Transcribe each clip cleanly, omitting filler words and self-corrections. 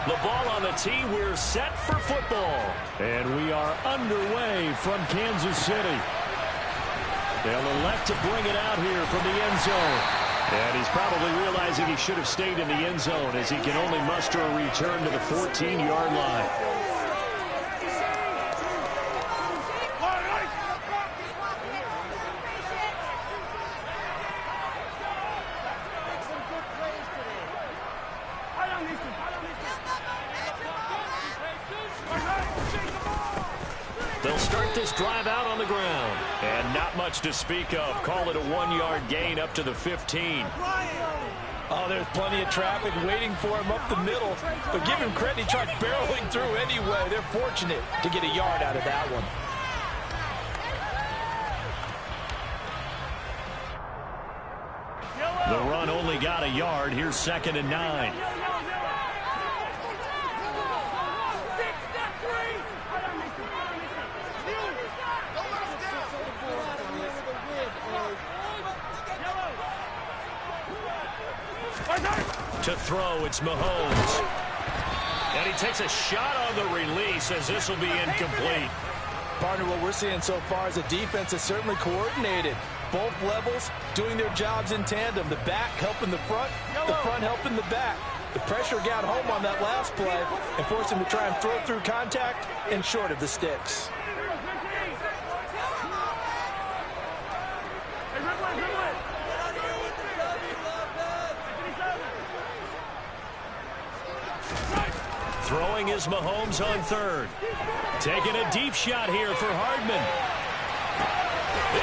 The ball on the tee. We're set for football. And we are underway from Kansas City. They'll elect to bring it out here from the end zone. And he's probably realizing he should have stayed in the end zone as he can only muster a return to the 14-yard line. They'll start this drive out on the ground. And not much to speak of. Call it a 1-yard gain up to the 15. Oh, there's plenty of traffic waiting for him up the middle. But give him credit, he tried barreling through anyway. They're fortunate to get a yard out of that one. The run only got a yard. Here's 2nd and 9. To throw, it's Mahomes. And he takes a shot on the release as this will be incomplete. Partner, what we're seeing so far is a defense is certainly coordinated. Both levels doing their jobs in tandem. The back helping the front helping the back. The pressure got home on that last play and forced him to try and throw through contact and short of the sticks. Throwing is Mahomes on 3rd. Taking a deep shot here for Hardman.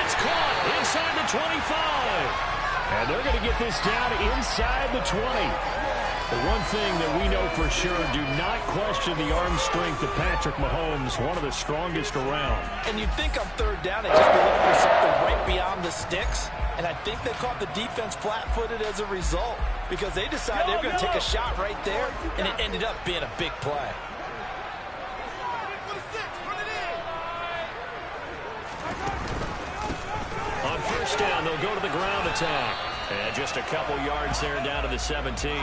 It's caught inside the 25. And they're going to get this down inside the 20. The one thing that we know for sure, do not question the arm strength of Patrick Mahomes, one of the strongest around. And you'd think on 3rd down, they'd just be looking for something right beyond the sticks. And I think they caught the defense flat-footed as a result because they decided they were going to take a shot right there, and it ended up being a big play. On 1st down, they'll go to the ground attack. And just a couple yards there down to the 17.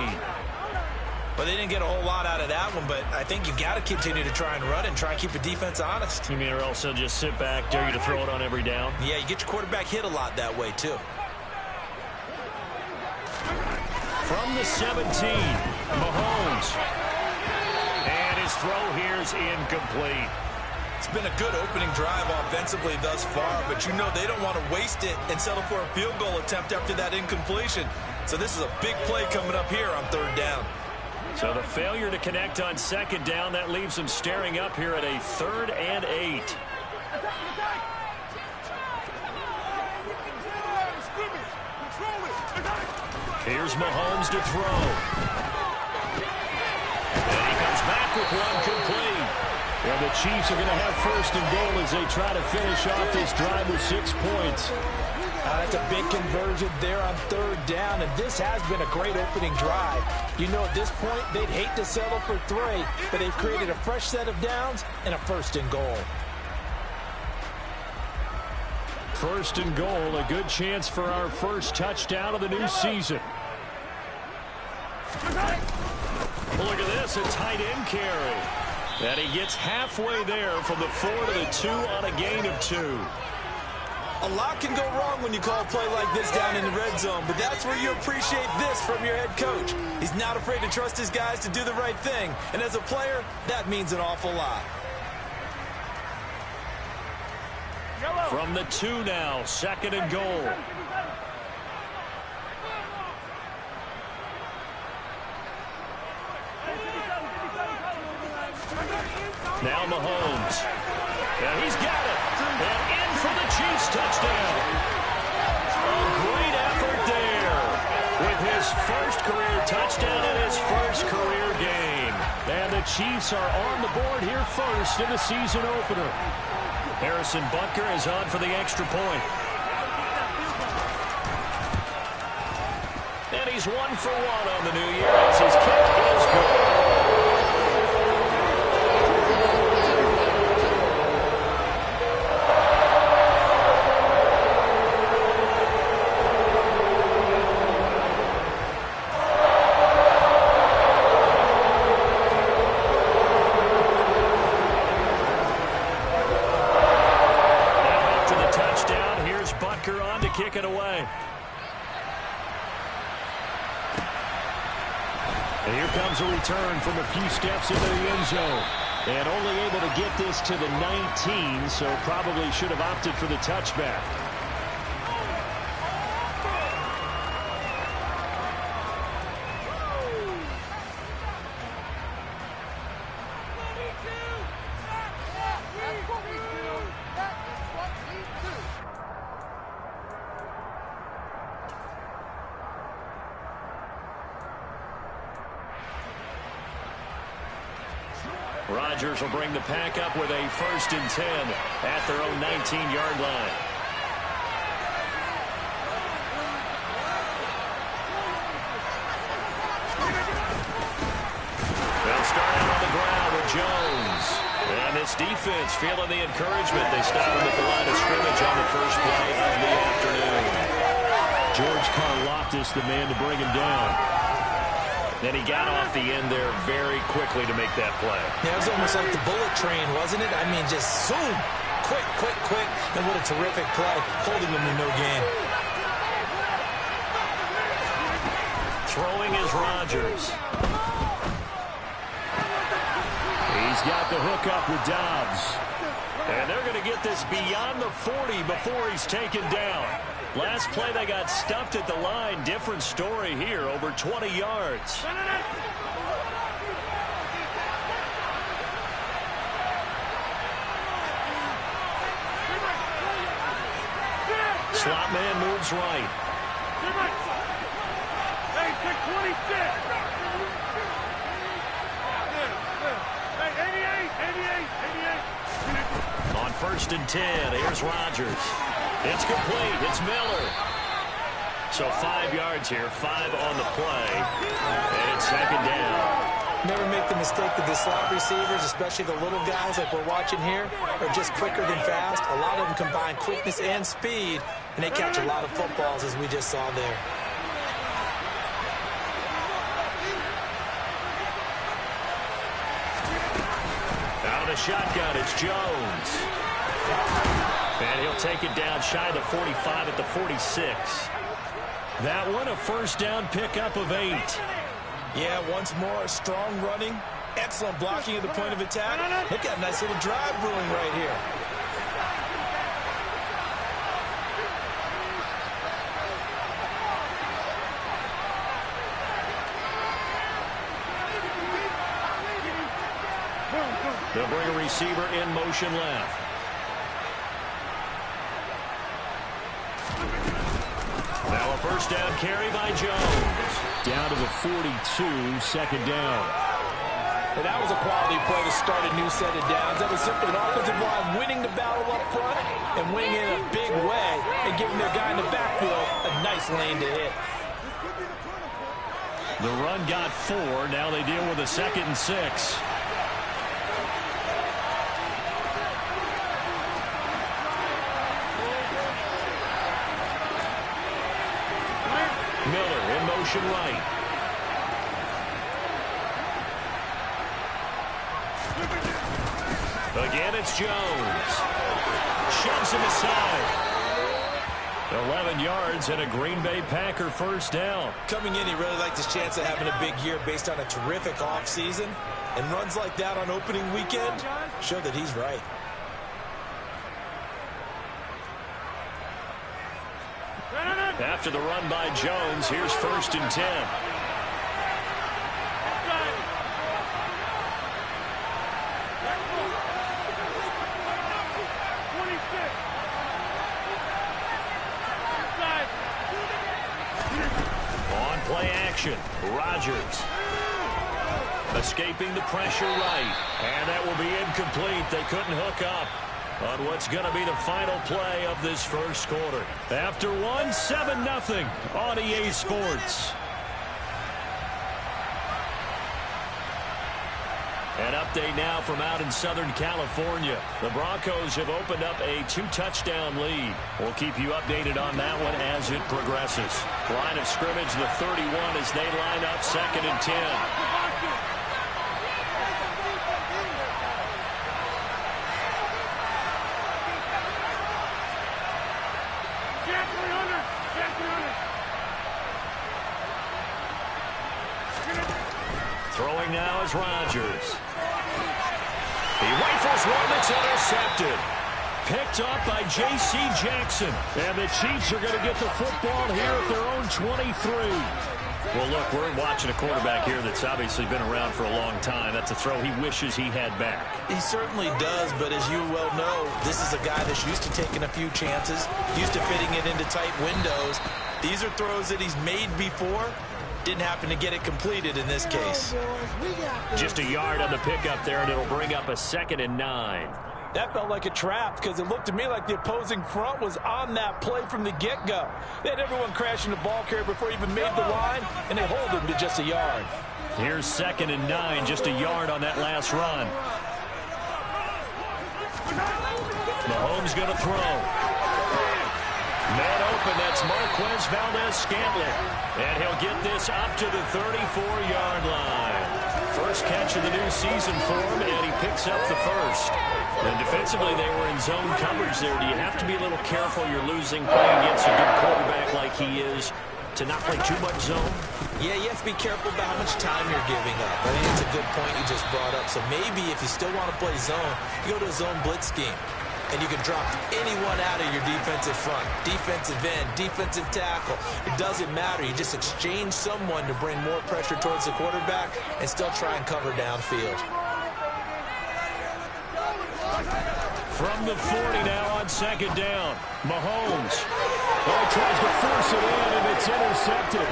But they didn't get a whole lot out of that one, but I think you got to continue to try and run and try and keep the defense honest. You mean or else they'll just sit back, dare you to throw it on every down? Yeah, you get your quarterback hit a lot that way, too. From the 17, Mahomes. And his throw here's incomplete. It's been a good opening drive offensively thus far, but you know they don't want to waste it and settle for a field goal attempt after that incompletion. So this is a big play coming up here on 3rd down. So the failure to connect on 2nd down, that leaves them staring up here at a 3rd and 8. Here's Mahomes to throw. And he comes back with one complete. And the Chiefs are going to have 1st and goal as they try to finish off this drive with 6 points. That's a big conversion there on 3rd down, and this has been a great opening drive. You know, at this point, they'd hate to settle for 3, but they've created a fresh set of downs and a 1st and goal. 1st and goal, a good chance for our first touchdown of the new season. Look at this, a tight end carry. And he gets halfway there from the 4 to the 2 on a gain of 2. A lot can go wrong when you call a play like this down in the red zone, but that's where you appreciate this from your head coach. He's not afraid to trust his guys to do the right thing, and as a player, that means an awful lot. From the 2 now, 2nd and goal. Now Mahomes. And he's got it. And in for the Chiefs touchdown. A great effort there with his first career touchdown and his first career game. And the Chiefs are on the board here first in the season opener. Harrison Butker is on for the extra point. And he's 1 for 1 on the new year as his kick is good. line. And here comes a return from a few steps into the end zone. And only able to get this to the 19, so probably should have opted for the touchback. Rodgers will bring the pack up with a 1st and 10 at their own 19-yard line. They'll start out on the ground with Jones. And this defense feeling the encouragement. They stop him at the line of scrimmage on the first play of the afternoon. George Karlaftis, the man to bring him down. Then he got off the end there very quickly to make that play. Yeah, it was almost like the bullet train, wasn't it? I mean, just zoom. Quick, quick, quick. And what a terrific play, holding him to no gain. Throwing is Rodgers. He's got the hook up with Dobbs. And they're going to get this beyond the 40 before he's taken down. Last play, they got stuffed at the line. Different story here, over 20 yards. Slot man moves right. Hey, pick 26. Hey, 88. On 1st and 10, here's Rodgers. It's complete. It's Miller. So 5 yards here, 5 on the play. And it's 2nd down. Never make the mistake that the slot receivers, especially the little guys like we're watching here, are just quicker than fast. A lot of them combine quickness and speed, and they catch a lot of footballs, as we just saw there. Out of the shotgun, it's Jones. And he'll take it down shy of the 45 at the 46. That one, a 1st down pickup of 8. Yeah, once more, strong running, excellent blocking at the point of attack. Look at a nice little drive brewing right here. They'll bring a receiver in motion left. Now a 1st down carry by Jones. Down to the 42, 2nd down. And that was a quality play to start a new set of downs. That was simply an offensive line winning the battle up front and winning in a big way and giving their guy in the backfield a nice lane to hit. The run got 4. Now they deal with a 2nd and 6. Miller in motion right. Again, it's Jones. Shoves him aside. 11 yards and a Green Bay Packer 1st down. Coming in, he really liked his chance of having a big year based on a terrific offseason. And runs like that on opening weekend show that he's right. After the run by Jones, here's 1st and 10. On play action, Rodgers. Escaping the pressure right. And that will be incomplete. They couldn't hook up on what's going to be the final play of this 1st quarter. After 7-0 on EA Sports. An update now from out in Southern California. The Broncos have opened up a 2-touchdown lead. We'll keep you updated on that one as it progresses. Line of scrimmage, the 31 as they line up 2nd and 10. Throwing now is Rodgers. He rifles one that's intercepted. Picked up by J.C. Jackson. And the Chiefs are going to get the football here at their own 23. Well, look, we're watching a quarterback here that's obviously been around for a long time. That's a throw he wishes he had back. He certainly does, but as you well know, this is a guy that's used to taking a few chances, used to fitting it into tight windows. These are throws that he's made before. Didn't happen to get it completed in this case. Just a yard on the pickup there, and it'll bring up a 2nd and 9. That felt like a trap because it looked to me like the opposing front was on that play from the get-go. They had everyone crashing the ball carrier before he even made the line, and they hold him to just a yard. Here's 2nd and 9, just a yard on that last run. Mahomes going to throw. Man open, that's Marquez Valdez-Scantling. And he'll get this up to the 34-yard line. First catch of the new season for him, and he picks up the first. And defensively, they were in zone coverage there. Do you have to be a little careful? You're losing playing against a good quarterback like he is to not play too much zone? Yeah, you have to be careful about how much time you're giving up. I think it's a good point you just brought up. So maybe if you still want to play zone, you go to a zone blitz scheme. And you can drop anyone out of your defensive front, defensive end, defensive tackle. It doesn't matter. You just exchange someone to bring more pressure towards the quarterback and still try and cover downfield. From the 40 now on 2nd down. Mahomes. Oh, tries to force it in, and it's intercepted.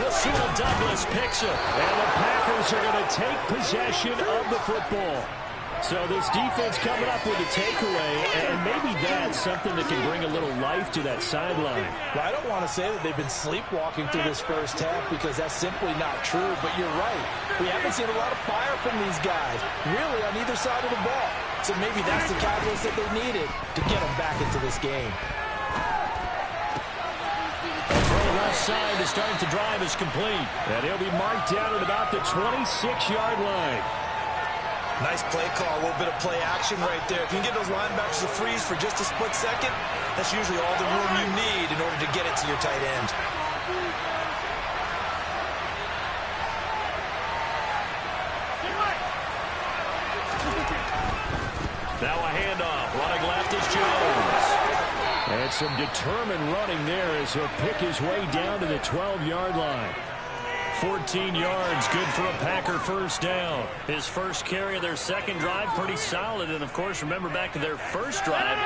Rasul Douglas picks it, and the Packers are going to take possession of the football. So this defense coming up with a takeaway, and maybe that's something that can bring a little life to that sideline. Well, I don't want to say that they've been sleepwalking through this first half because that's simply not true, but you're right. We haven't seen a lot of fire from these guys, really, on either side of the ball. So maybe that's the catalyst that they needed to get them back into this game. Throw left side to start the drive is complete. And he'll be marked down at about the 26-yard line. Nice play call, a little bit of play action right there. If you can get those linebackers to freeze for just a split second, that's usually all the room you need in order to get it to your tight end. Now a handoff. Running left is Jones. And some determined running there as he'll pick his way down to the 12-yard line. 14 yards, good for a Packer first down. His first carry of their second drive, pretty solid. And, of course, remember back to their first drive,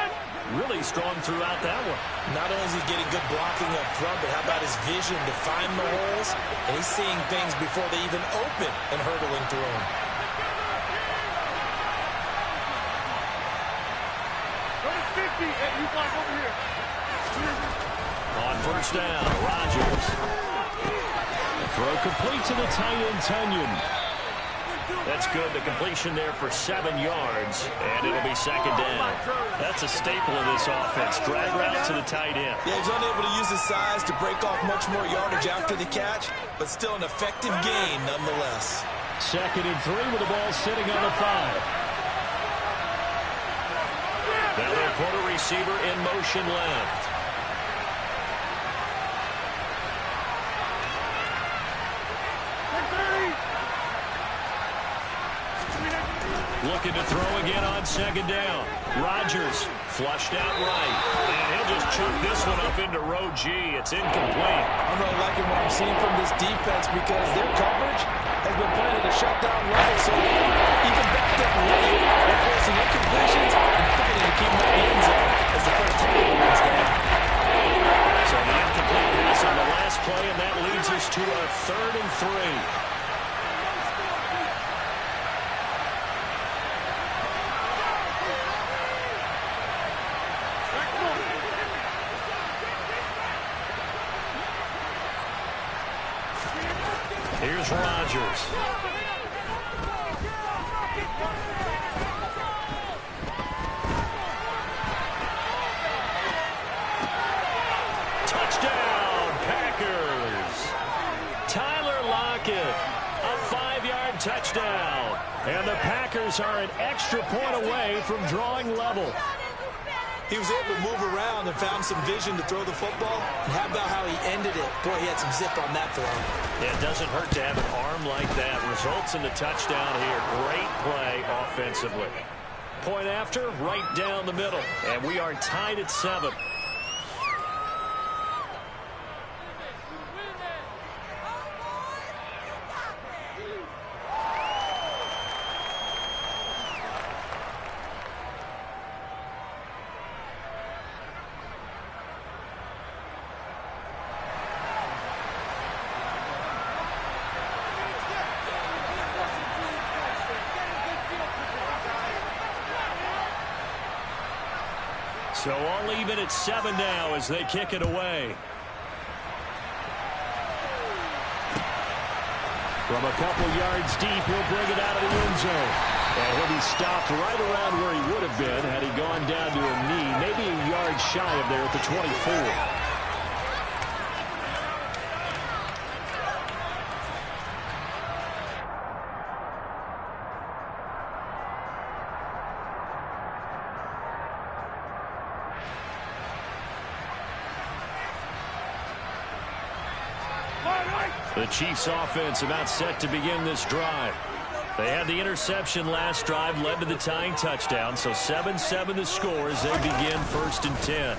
really strong throughout that one. Not only is he getting good blocking up front, but how about his vision to find the holes? And he's seeing things before they even open and hurdling through them. On first down, Rodgers. Throw complete to the tight end, Tunyon. That's good. The completion there for 7 yards, and it'll be 2nd down. That's a staple of this offense. Drag route to the tight end. Yeah, he's unable to use his size to break off much more yardage after the catch, but still an effective gain nonetheless. 2nd and 3 with the ball sitting on the 5. Now they'll put a receiver in motion left. Looking to throw again on 2nd down. Rodgers flushed out right. And he'll just chuck this one up into row G. It's incomplete. I'm really liking what I'm seeing from this defense because their coverage has been playing at a shutdown level. So even backed up late, they're forcing incompletions and fighting to keep them in the end zone as the first tackle runs down. So the incomplete pass on the last play, and that leads us to a 3rd and 3. Here's Rodgers. Touchdown, Packers. Tyler Lockett, a 5-yard touchdown. And the Packers are an extra point away from drawing level. He was able to move around and found some vision to throw the football. And how about how he ended it? Boy, he had some zip on that throw. Yeah, it doesn't hurt to have an arm like that. Results in the touchdown here. Great play offensively. Point after, right down the middle. And we are tied at 7. So all even at 7 now as they kick it away. From a couple yards deep, he'll bring it out of the end zone. And he'll be stopped right around where he would have been had he gone down to a knee, maybe a yard shy of there at the 24. The Chiefs offense about set to begin this drive. They had the interception last drive, led to the tying touchdown, so 7-7 the score as they begin 1st and 10.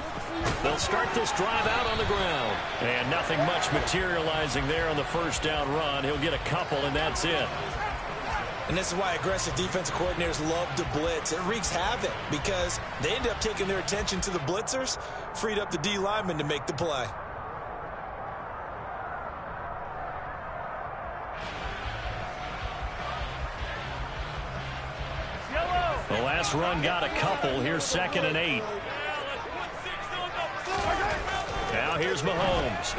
They'll start this drive out on the ground. And nothing much materializing there on the first down run. He'll get a couple, and that's it. And this is why aggressive defensive coordinators love to blitz. It wreaks havoc because they end up taking their attention to the blitzers, freed up the D lineman to make the play. The last run got a couple. Here's 2nd and 8. Now here's Mahomes.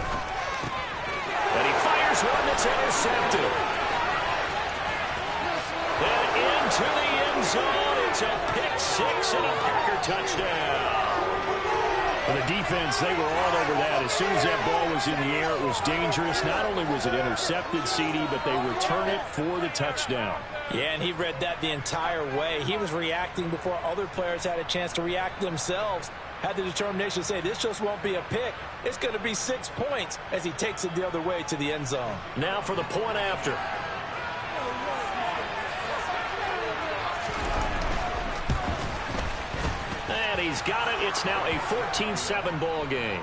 And he fires one that's intercepted. And into the end zone. It's a pick 6 and a Packer touchdown. For the defense, they were all over that. As soon as that ball was in the air, it was dangerous. Not only was it intercepted, CD, but they return it for the touchdown. Yeah, and he read that the entire way. He was reacting before other players had a chance to react themselves. Had the determination to say, this just won't be a pick. It's going to be 6 points as he takes it the other way to the end zone. Now for the point after. And he's got it. It's now a 14-7 ball game.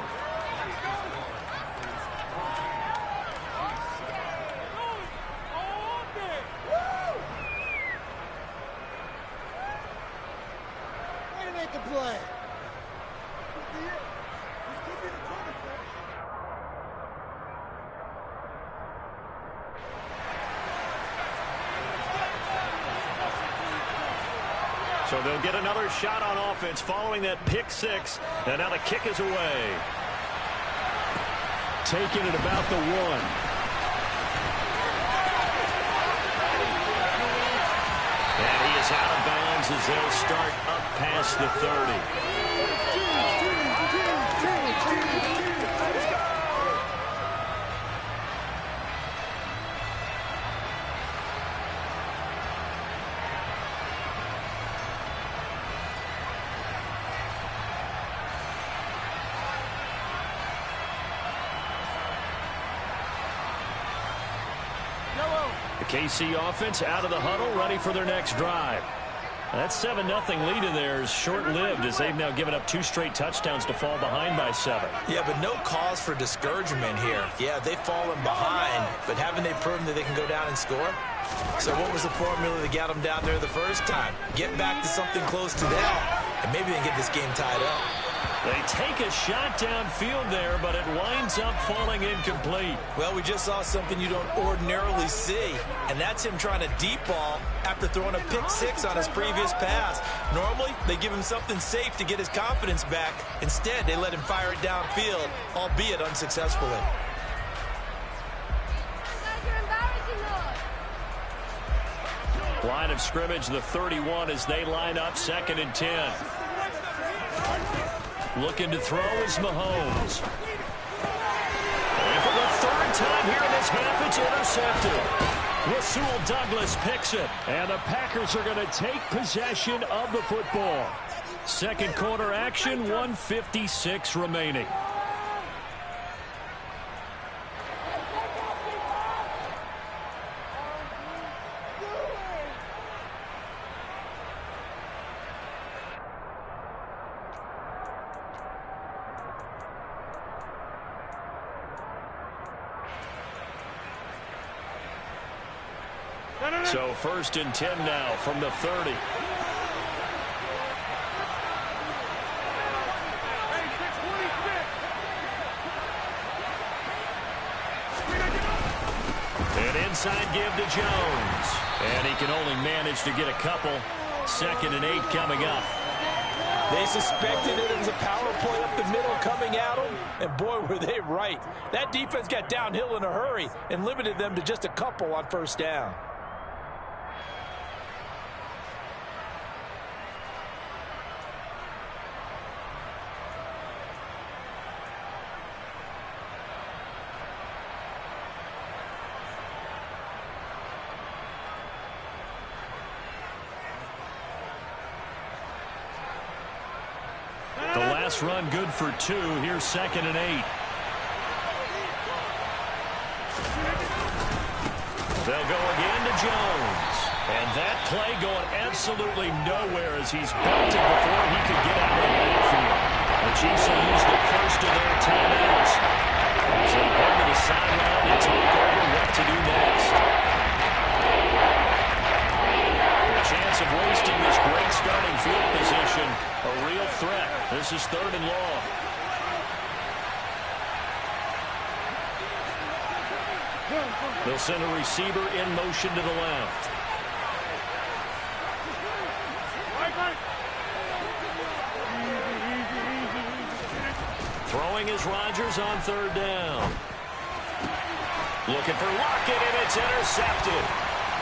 So they'll get another shot on offense following that pick 6. And now the kick is away. Taking it about the 1. And he is out of bounds as they'll start up past the 30. The KC offense out of the huddle, ready for their next drive. That 7-0 lead of theirs short-lived as they've now given up 2 straight touchdowns to fall behind by 7. Yeah, but no cause for discouragement here. Yeah, they've fallen behind, but haven't they proven that they can go down and score? So what was the formula that got them down there the first time? Get back to something close to that, and maybe they can get this game tied up. They take a shot downfield there, but it winds up falling incomplete. Well, we just saw something you don't ordinarily see, and that's him trying to deep ball after throwing a pick 6 on his previous pass. Normally, they give him something safe to get his confidence back. Instead, they let him fire it downfield, albeit unsuccessfully. Line of scrimmage, the 31 as they line up 2nd and 10. Looking to throw is Mahomes. And for the 3rd time here in this half, it's intercepted. Rasul Douglas picks it. And the Packers are going to take possession of the football. Second quarter action, 1:56 remaining. So 1st and 10 now from the 30. An inside give to Jones. And he can only manage to get a couple. 2nd and 8 coming up. They suspected it was a power play up the middle coming at them, and boy, were they right. That defense got downhill in a hurry and limited them to just a couple on 1st down. The last run good for 2. Here's 2nd and 8. They'll go again to Jones. And that play going absolutely nowhere as he's belted before he could get out of the backfield. The Chiefs will use the first of their timeouts as they head to the sideline and talk over what to do next. The chance of wasting this great starting field position, a real threat. This is 3rd and long. They'll send a receiver in motion to the left. Throwing is Rodgers on 3rd down. Looking for Lockett, and it's intercepted.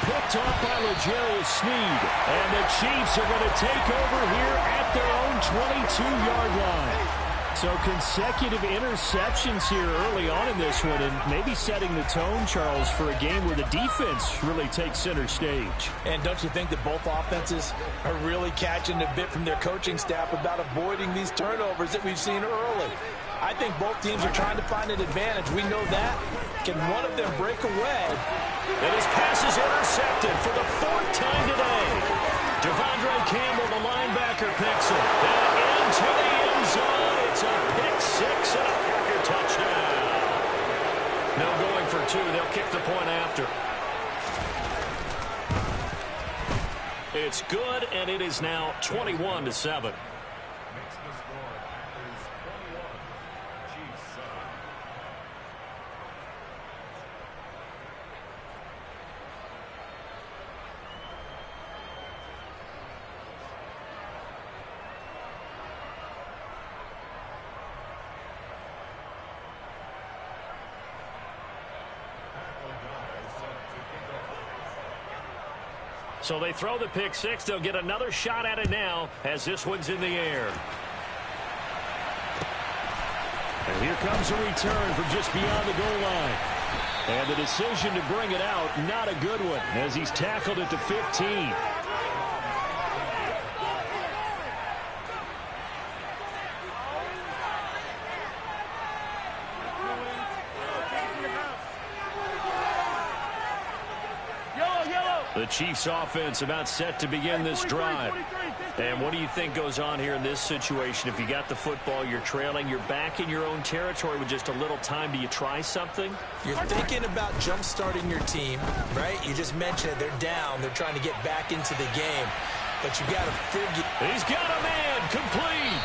Picked off by L'Jarius Sneed. And the Chiefs are going to take over here at their own 22-yard line. So consecutive interceptions here early on in this one, and maybe setting the tone, Charles, for a game where the defense really takes center stage. And don't you think that both offenses are really catching a bit from their coaching staff about avoiding these turnovers that we've seen early? I think both teams are trying to find an advantage. We know that. Can one of them break away? And his pass is intercepted for the 4th time today. Devondre Campbell, the linebacker, picks it. And into the end zone. It's a pick 6 and a Packer touchdown. No going for 2. They'll kick the point after. It's good, and it is now 21-7. So they throw the pick 6. They'll get another shot at it now as this one's in the air. And here comes a return from just beyond the goal line. And the decision to bring it out, not a good one, as he's tackled at the 15. The Chiefs offense about set to begin this drive. And what do you think goes on here in this situation? If you got the football, you're trailing, you're back in your own territory with just a little time. Do you try something? You're thinking about jump-starting your team, right? You just mentioned it. They're down. They're trying to get back into the game. But you got to figure. He's got a man complete.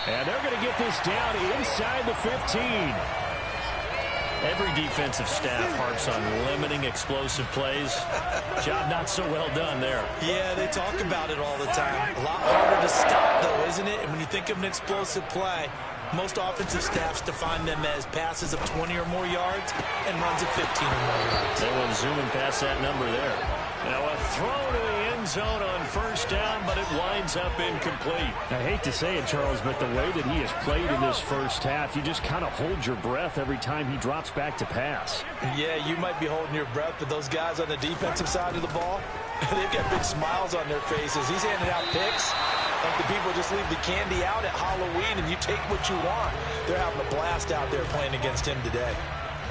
And they're going to get this down inside the 15. Every defensive staff harps on limiting explosive plays. Job not so well done there. Yeah, they talk about it all the time. A lot harder to stop, though, isn't it? And when you think of an explosive play, most offensive staffs define them as passes of 20 or more yards and runs of 15 or more yards. They went zooming past that number there. Now a throw to the end zone on 1st down, but it winds up incomplete. I hate to say it, Charles, but the way that he has played in this first half, you just kind of hold your breath every time he drops back to pass. Yeah, you might be holding your breath, but those guys on the defensive side of the ball, they've got big smiles on their faces. He's handing out picks. Like the people just leave the candy out at Halloween and you take what you want. They're having a blast out there playing against him today.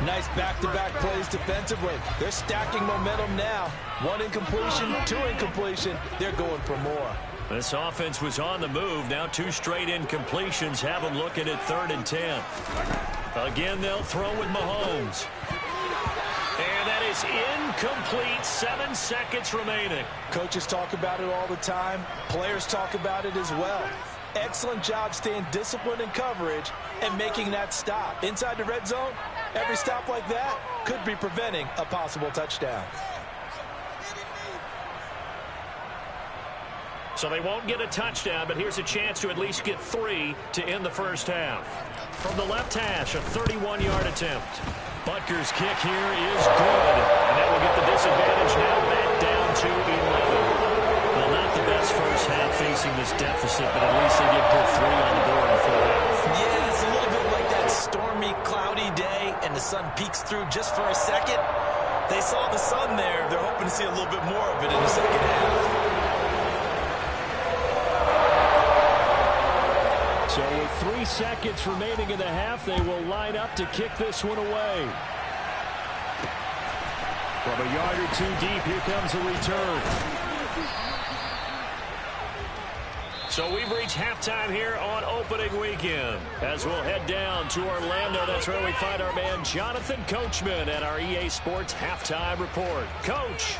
Nice back-to-back plays defensively. They're stacking momentum now. 1 incompletion, 2 incompletion. They're going for more. This offense was on the move. Now 2 straight incompletions have them looking at 3rd and 10. Again, they'll throw with Mahomes. And that is incomplete. 7 seconds remaining. Coaches talk about it all the time. Players talk about it as well. Excellent job staying disciplined in coverage and making that stop. Inside the red zone, every stop like that could be preventing a possible touchdown. So they won't get a touchdown, but here's a chance to at least get 3 to end the first half. From the left hash, a 31-yard attempt. Butker's kick here is good, and that will get the disadvantage now back down to 11. Well, not the best first half facing this deficit, but at least they did put 3 on the board in the full half. Yeah, it's a little bit like that stormy, cloudy day, and the sun peeks through just for a second. They saw the sun there. They're hoping to see a little bit more of it in the second half. So with 3 seconds remaining in the half, they will line up to kick this one away. From a yard or 2 deep, here comes the return. So we've reached halftime here on opening weekend. As we'll head down to Orlando, that's where we find our man Jonathan Coachman at our EA Sports Halftime Report. Coach.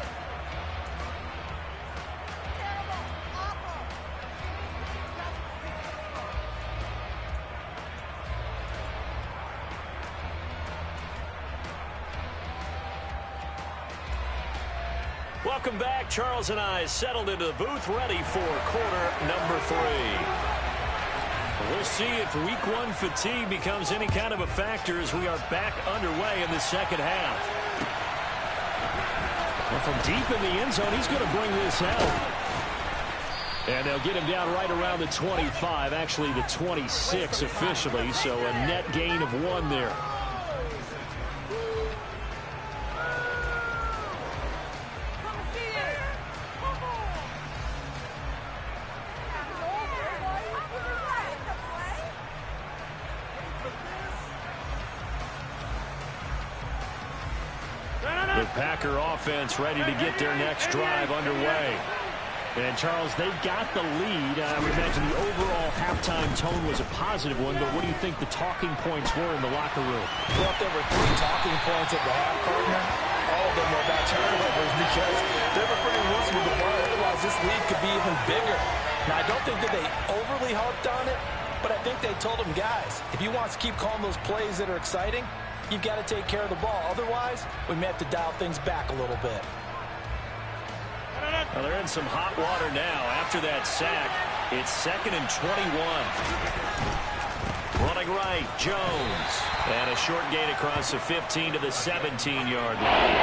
Welcome back. Charles and I settled into the booth, ready for quarter number 3. We'll see if week 1 fatigue becomes any kind of a factor as we are back underway in the second half. Well, from deep in the end zone, he's going to bring this out. And they'll get him down right around the 25, actually the 26 officially, so a net gain of 1 there. The Packer offense ready to get their next drive underway. And, Charles, they've got the lead. I would imagine the overall halftime tone was a positive one, but what do you think the talking points were in the locker room? Well, if there were 3 talking points at the half, partner, all of them were about turnovers because they were pretty loose with the ball. Otherwise, this lead could be even bigger. Now, I don't think that they overly harped on it, but I think they told them, guys, if you want to keep calling those plays that are exciting, you've got to take care of the ball. Otherwise, we may have to dial things back a little bit. Well, they're in some hot water now. After that sack, it's 2nd and 21. Running right, Jones. And a short gain across the 15 to the 17-yard line.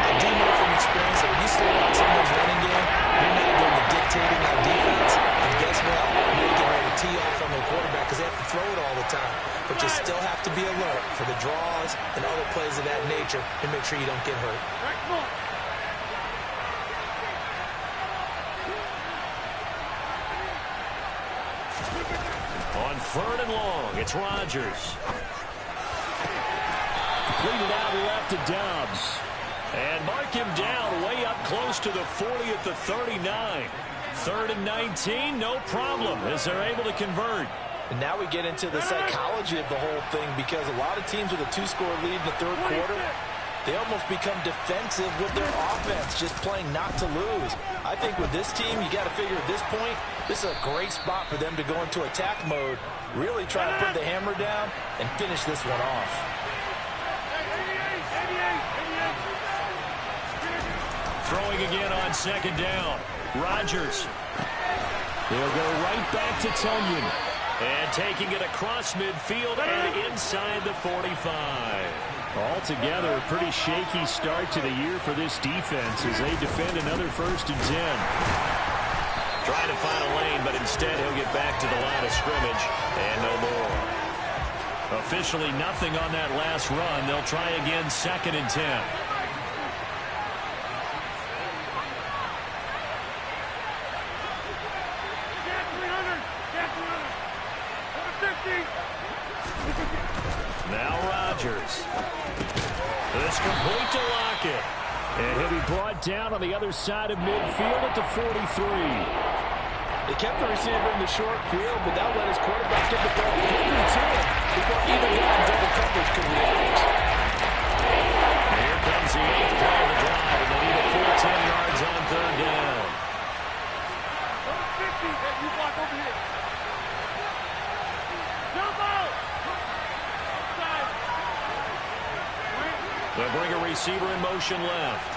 I do know from experience that when you slow down someone's running game, you're not doing the dictating on defense. And guess what? You're getting ready to tee off on their quarterback because they have to throw it all the time. But you still have to be alert for the draws and other plays of that nature and make sure you don't get hurt. On 3rd and long, it's Rodgers. Completed out left to Dobbs. And mark him down way up close to the 40 at the 39. 3rd and 19, no problem as they're able to convert. And now we get into the psychology of the whole thing because a lot of teams with a 2-score lead in the 3rd quarter, they almost become defensive with their offense, just playing not to lose. I think with this team, you got to figure at this point, this is a great spot for them to go into attack mode, really try to put the hammer down and finish this one off. Throwing again on 2nd down. Rodgers. They'll go right back to Tunyon. And taking it across midfield and inside the 45. Altogether, a pretty shaky start to the year for this defense as they defend another 1st and 10. Trying to find a lane, but instead he'll get back to the line of scrimmage and no more. Officially nothing on that last run. They'll try again 2nd and 10. Lockett. And he'll be brought down on the other side of midfield at the 43. They kept the receiver in the short field, but that let his quarterback get the ball quickly to him before either guy in double coverage could react. Here comes the 8th play of the drive, and they need a full 10 yards on third down. 50, hey, you block over here. Jump out! Outside. They'll bring a receiver in motion left.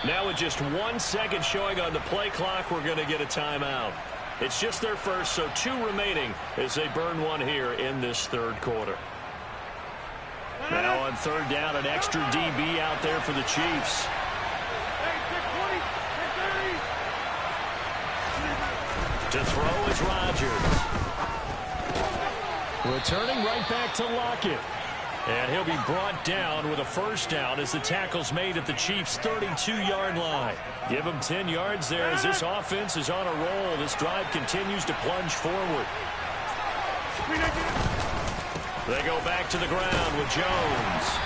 Now with just 1 second showing on the play clock, we're going to get a timeout. It's just their first, so 2 remaining as they burn one here in this third quarter. Now on third down, an extra DB out there for the Chiefs. Hey, 620, 630. To throw is Rodgers. Returning right back to Lockett. And he'll be brought down with a first down as the tackle's made at the Chiefs' 32-yard line. Give them 10 yards there as this offense is on a roll. This drive continues to plunge forward. They go back to the ground with Jones.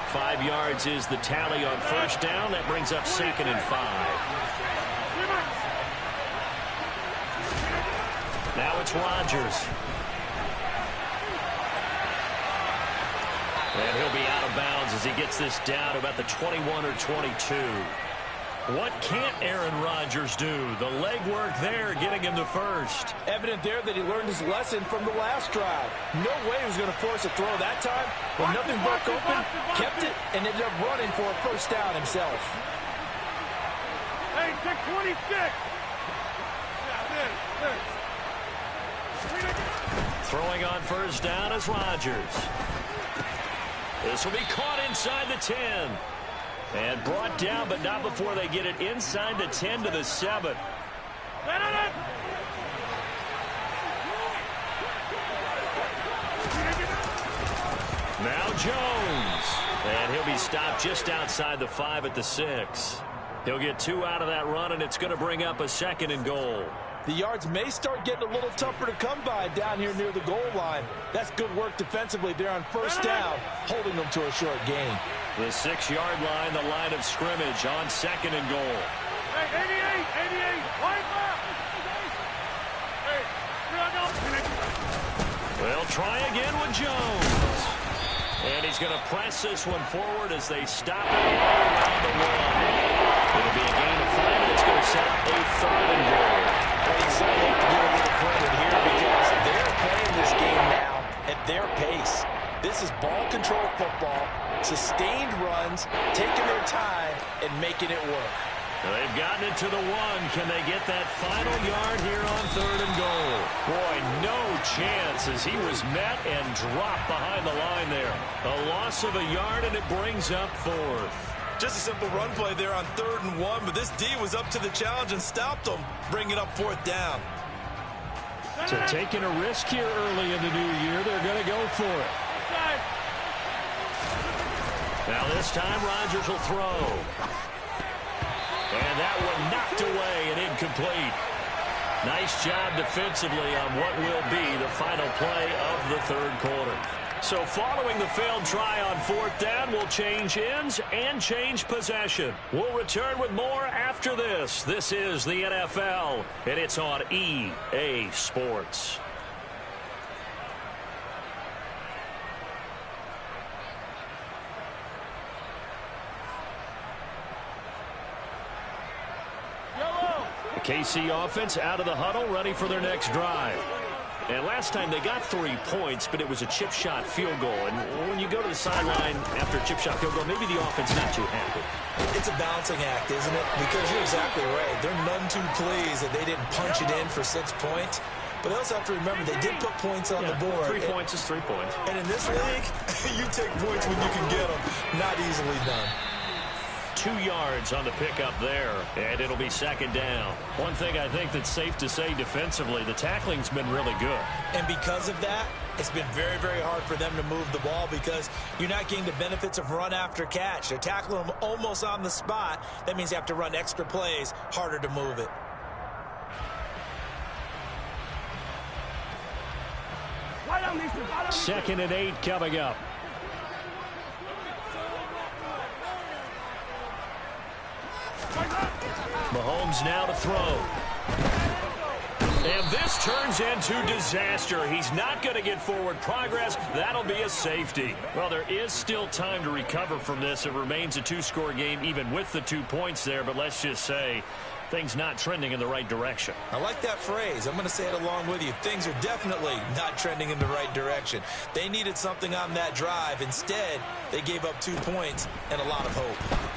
5 yards is the tally on first down. That brings up 2nd and 5. Now it's Rodgers. And he'll be out of bounds as he gets this down to about the 21 or 22. What can't Aaron Rodgers do? The legwork there getting him the first. Evident there that he learned his lesson from the last drive. No way he was going to force a throw that time. When nothing broke open, kept it, and ended up running for a first down himself. Hey, 626. Throwing on first down is Rodgers. This will be caught inside the 10. And brought down, but not before they get it inside the 10 to the 7. Now Jones. And he'll be stopped just outside the 5 at the 6. He'll get 2 out of that run, and it's going to bring up a 2nd and goal. The yards may start getting a little tougher to come by down here near the goal line. That's good work defensively there on first down, holding them to a short gain. The 6-yard line, the line of scrimmage on 2nd and goal. Hey, 88, line left. Hey, They'll try again with Jones. And he's going to press this one forward as they stop it right around the 1. It'll be a gain of 5, and it's going to set up a 3rd and goal. So I have to give a little credit here because they're playing this game now at their pace. This is ball control football, sustained runs, taking their time, and making it work. They've gotten it to the 1. Can they get that final yard here on 3rd and goal? Boy, no chance as he was met and dropped behind the line there. A loss of a yard, and it brings up 4th. Just a simple run play there on 3rd and 1, but this D was up to the challenge and stopped them, bringing up 4th down. So taking a risk here early in the new year, they're going to go for it. Now this time Rodgers will throw. And that one knocked away and incomplete. Nice job defensively on what will be the final play of the 3rd quarter. So following the failed try on 4th down, we'll change ends and change possession. We'll return with more after this. This is the NFL, and it's on EA Sports. The KC offense out of the huddle, ready for their next drive. And last time they got 3 points, but it was a chip shot field goal. And when you go to the sideline after a chip shot field goal, maybe the offense not too happy. It's a balancing act, isn't it? Because you're exactly right. They're none too pleased that they didn't punch it in for 6 points. But they also have to remember they did put points on the board. 3 points is 3 points. And in this league, you take points when you can get them. Not easily done. 2 yards on the pickup there, and it'll be 2nd down. One thing I think that's safe to say defensively, the tackling's been really good. And because of that, it's been very, very hard for them to move the ball because you're not getting the benefits of run after catch. They're tackling them almost on the spot. That means you have to run extra plays, harder to move it. Right 2nd and 8 coming up. Mahomes now to throw. And this turns into disaster. He's not going to get forward progress. That'll be a safety. Well, there is still time to recover from this. It remains a 2-score game even with the 2 points there. But let's just say things not trending in the right direction. I like that phrase. I'm going to say it along with you. Things are definitely not trending in the right direction. They needed something on that drive. Instead, they gave up 2 points and a lot of hope.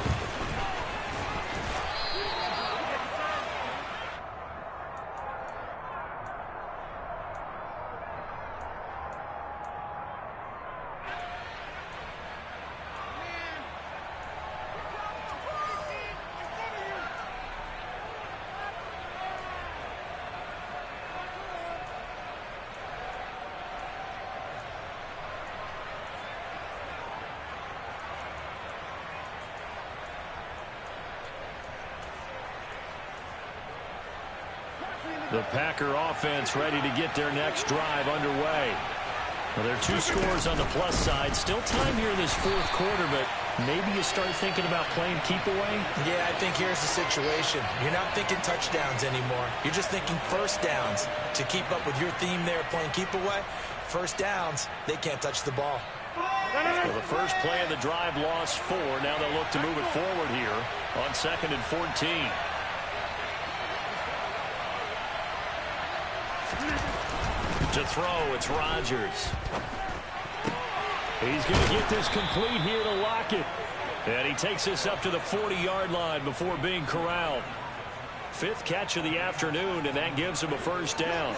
The Packer offense ready to get their next drive underway. Well, there are 2 scores on the plus side. Still time here in this 4th quarter, but maybe you start thinking about playing keep away? Yeah, I think here's the situation. You're not thinking touchdowns anymore. You're just thinking first downs. To keep up with your theme there, playing keep away, first downs, they can't touch the ball. Well, the first play of the drive lost 4. Now they'll look to move it forward here on 2nd and 14. To throw, it's Rodgers. He's going to get this complete here to lock it. And he takes this up to the 40-yard line before being corralled. 5th catch of the afternoon, and that gives him a first down.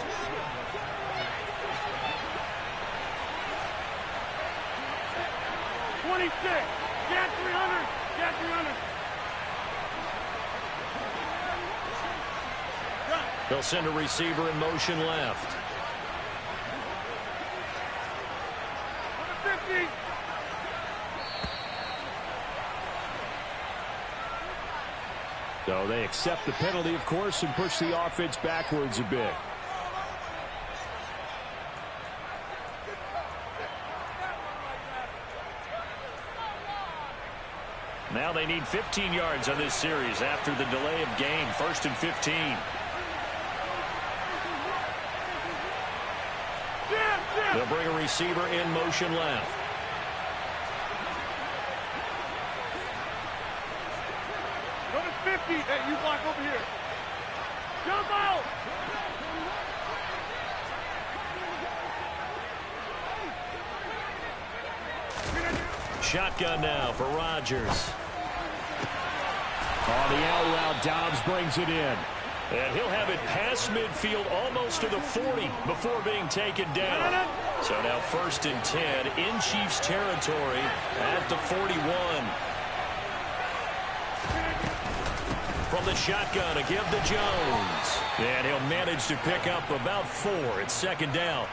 Get 300. Get 300. They'll send a receiver in motion left. 50. So they accept the penalty, of course, and push the offense backwards a bit. Now they need 15 yards on this series after the delay of game. 1st and 15. They'll bring a receiver in motion left. Go to 50. Hey, you block over here. Jump out. Shotgun now for Rodgers. On the out route, Dobbs brings it in. And he'll have it past midfield almost to the 40 before being taken down. So now 1st and 10 in Chiefs territory at the 41. From the shotgun, a give to Jones. And he'll manage to pick up about 4. It's 2nd down.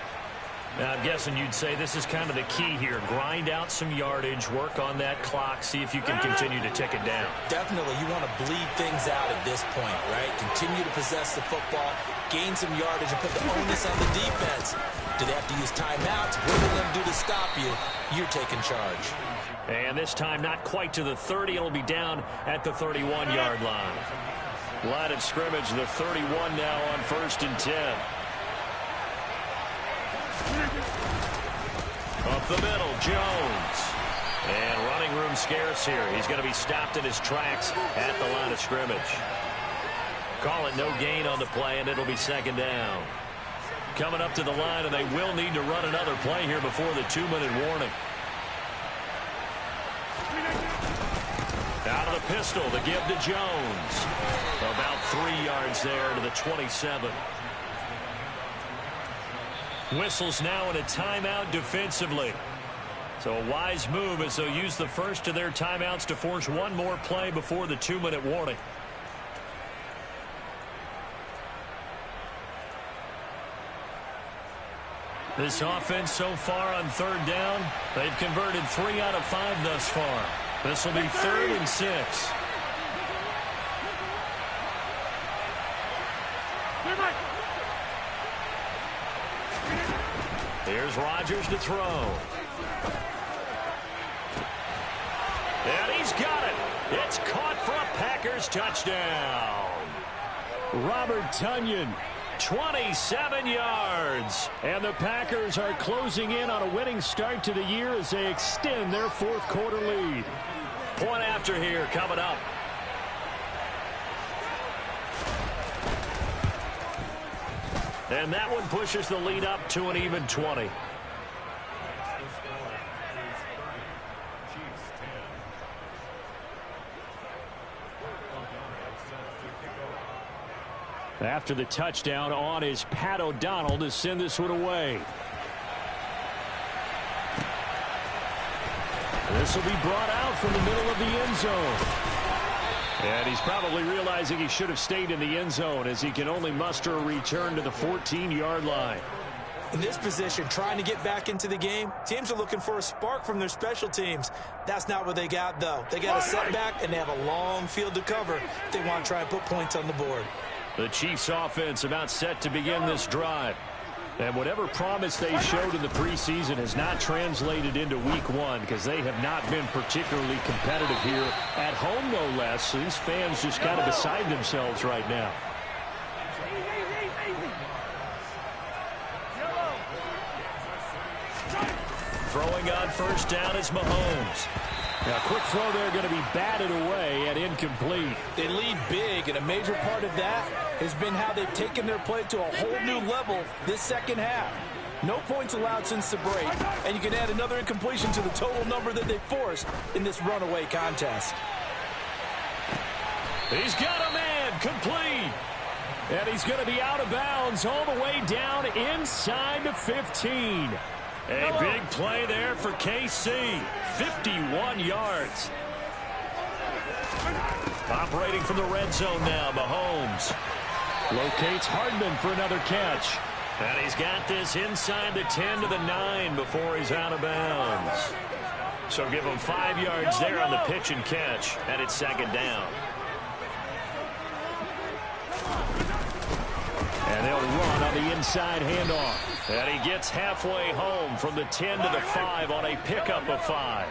Now, I'm guessing you'd say this is kind of the key here. Grind out some yardage, work on that clock, see if you can continue to tick it down. Definitely, you want to bleed things out at this point, right? Continue to possess the football, gain some yardage, and put the onus on the defense. Do they have to use timeouts? What are they going to do to stop you? You're taking charge. And this time not quite to the 30. It'll be down at the 31-yard line. Line of scrimmage, the 31 now on 1st and 10. Up the middle, Jones. And running room scarce here. He's going to be stopped in his tracks at the line of scrimmage. Call it no gain on the play, and it'll be 2nd down. Coming up to the line, and they will need to run another play here before the 2-minute warning. Out of the pistol, the give to Jones. About 3 yards there to the 27. Whistles now in a timeout defensively. So a wise move as they'll use the first of their timeouts to force one more play before the 2-minute warning. This offense so far on 3rd down, they've converted 3 out of 5 thus far. This will be 3rd and 6. Here's Rodgers to throw. And he's got it. It's caught for a Packers touchdown. Robert Tonyan, 27 yards. And the Packers are closing in on a winning start to the year as they extend their fourth quarter lead. Point after here coming up. And that one pushes the lead up to an even 20. After the touchdown, on is Pat O'Donnell to send this one away. This will be brought out from the middle of the end zone. And he's probably realizing he should have stayed in the end zone as he can only muster a return to the 14-yard line. In this position, trying to get back into the game, teams are looking for a spark from their special teams. That's not what they got, though. They got a setback, and they have a long field to cover if they want to try and put points on the board. The Chiefs offense about set to begin this drive. And whatever promise they showed in the preseason has not translated into week one because they have not been particularly competitive here at home, no less. These fans just kind of beside themselves right now. Throwing on first down is Mahomes. Now, quick throw there going to be batted away and incomplete. They lead big, and a major part of that has been how they've taken their play to a whole new level this second half. No points allowed since the break, and you can add another incompletion to the total number that they forced in this runaway contest. He's got a man, complete. And he's going to be out of bounds all the way down inside the 15. A big play there for KC. 51 yards. Operating from the red zone now, Mahomes. Locates Hardman for another catch. And he's got this inside the 10 to the 9 before he's out of bounds. So give him 5 yards there on the pitch and catch, and it's second down. And they'll run on the inside handoff. And he gets halfway home from the 10 to the 5 on a pickup of 5.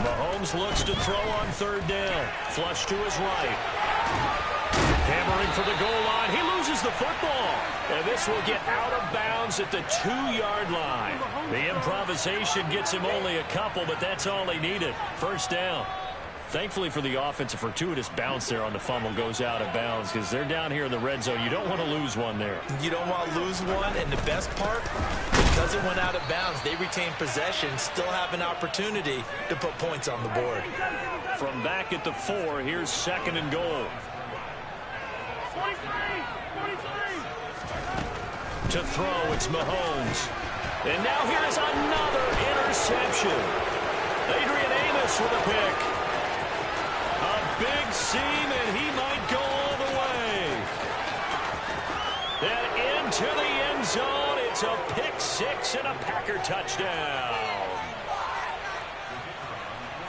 Mahomes looks to throw on third down. Flush to his right. Hammering for the goal line. He loses the football. And this will get out of bounds at the 2-yard line. The improvisation gets him only a couple, but that's all he needed. First down. Thankfully for the offense, a fortuitous bounce there on the fumble goes out of bounds because they're down here in the red zone. You don't want to lose one there. You don't want to lose one, and the best part, because it went out of bounds, they retain possession, still have an opportunity to put points on the board. From back at the 4, here's second and goal. 23. To throw, it's Mahomes. And now here's another interception. Adrian Amos with a pick. A big seam, and he might go all the way. And into the end zone, it's a pick 6 and a Packer touchdown.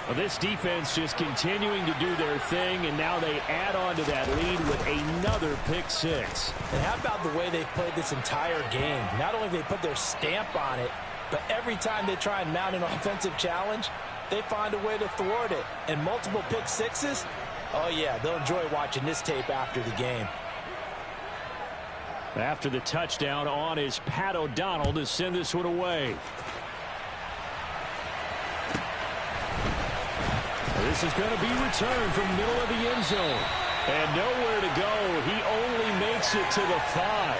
Well, this defense just continuing to do their thing, and now they add on to that lead with another pick 6. And how about the way they've played this entire game? Not only have they put their stamp on it, but every time they try and mount an offensive challenge, they find a way to thwart it. And multiple pick 6s, oh yeah, they'll enjoy watching this tape after the game. After the touchdown, on is Pat O'Donnell to send this one away. This is going to be returned from the middle of the end zone. And nowhere to go. He only makes it to the 5.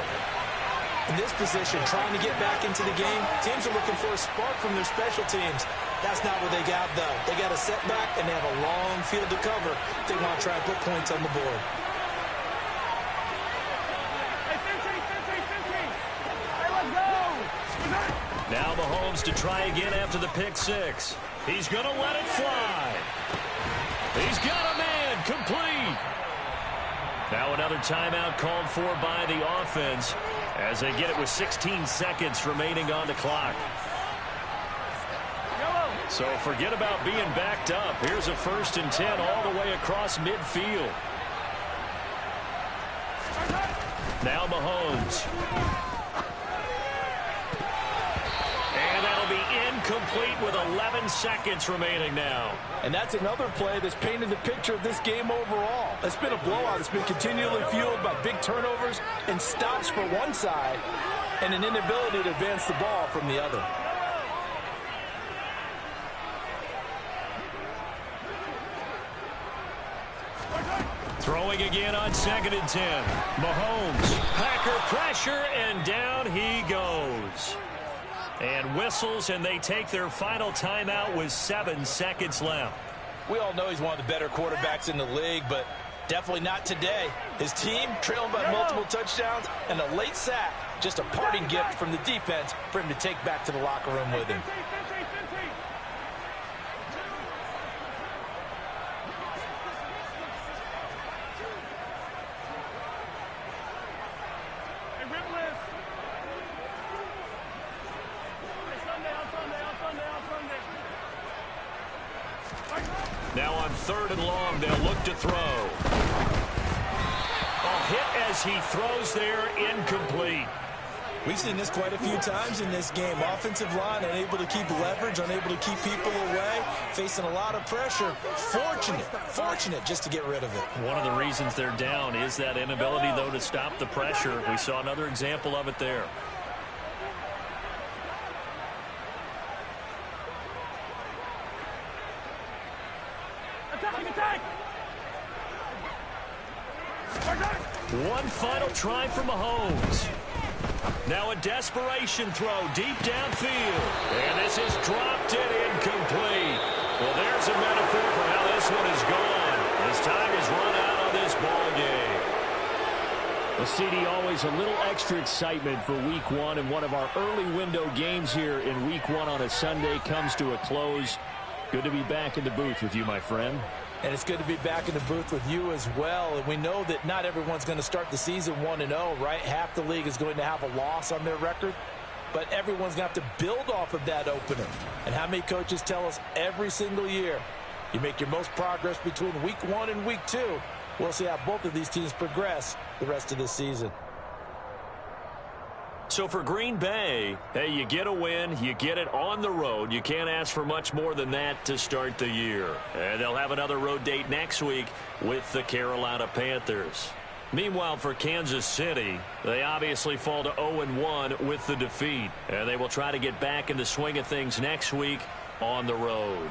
In this position, trying to get back into the game, teams are looking for a spark from their special teams. That's not what they got, though. They got a setback, and they have a long field to cover if they want to try and put points on the board. Hey, 15. Hey, let's go. Now Mahomes to try again after the pick 6. He's going to let it fly. He's got a man, complete. Now another timeout called for by the offense as they get it with 16 seconds remaining on the clock. So forget about being backed up. Here's a 1st and 10 all the way across midfield. Now Mahomes. incomplete with 11 seconds remaining now. And that's another play that's painted the picture of this game overall. It's been a blowout. It's been continually fueled by big turnovers and stops for one side and an inability to advance the ball from the other. Throwing again on 2nd and 10. Mahomes, Packer pressure, and down he goes. And whistles, and they take their final timeout with 7 seconds left. We all know he's one of the better quarterbacks in the league, but definitely not today. His team trailing by multiple touchdowns and a late sack. Just a parting gift from the defense for him to take back to the locker room with him. Now on 3rd and long, they'll look to throw. A hit as he throws there, incomplete. We've seen this quite a few times in this game. Offensive line unable to keep leverage, unable to keep people away, facing a lot of pressure. Fortunate just to get rid of it. One of the reasons they're down is that inability, though, to stop the pressure. We saw another example of it there. One final try for Mahomes. Now a desperation throw deep downfield. And this is dropped in incomplete. Well, there's a metaphor for how this one is gone. As time has run out on this ball game. Well, CD, always a little extra excitement for Week 1, and one of our early window games here in Week 1 on a Sunday comes to a close. Good to be back in the booth with you, my friend. And it's good to be back in the booth with you as well. And we know that not everyone's going to start the season 1-0, right? Half the league is going to have a loss on their record. But everyone's going to have to build off of that opener. And how many coaches tell us every single year, you make your most progress between Week 1 and Week 2. We'll see how both of these teams progress the rest of this season. So for Green Bay, hey, you get a win, you get it on the road. You can't ask for much more than that to start the year. And they'll have another road date next week with the Carolina Panthers. Meanwhile, for Kansas City, they obviously fall to 0-1 with the defeat. And they will try to get back in the swing of things next week on the road.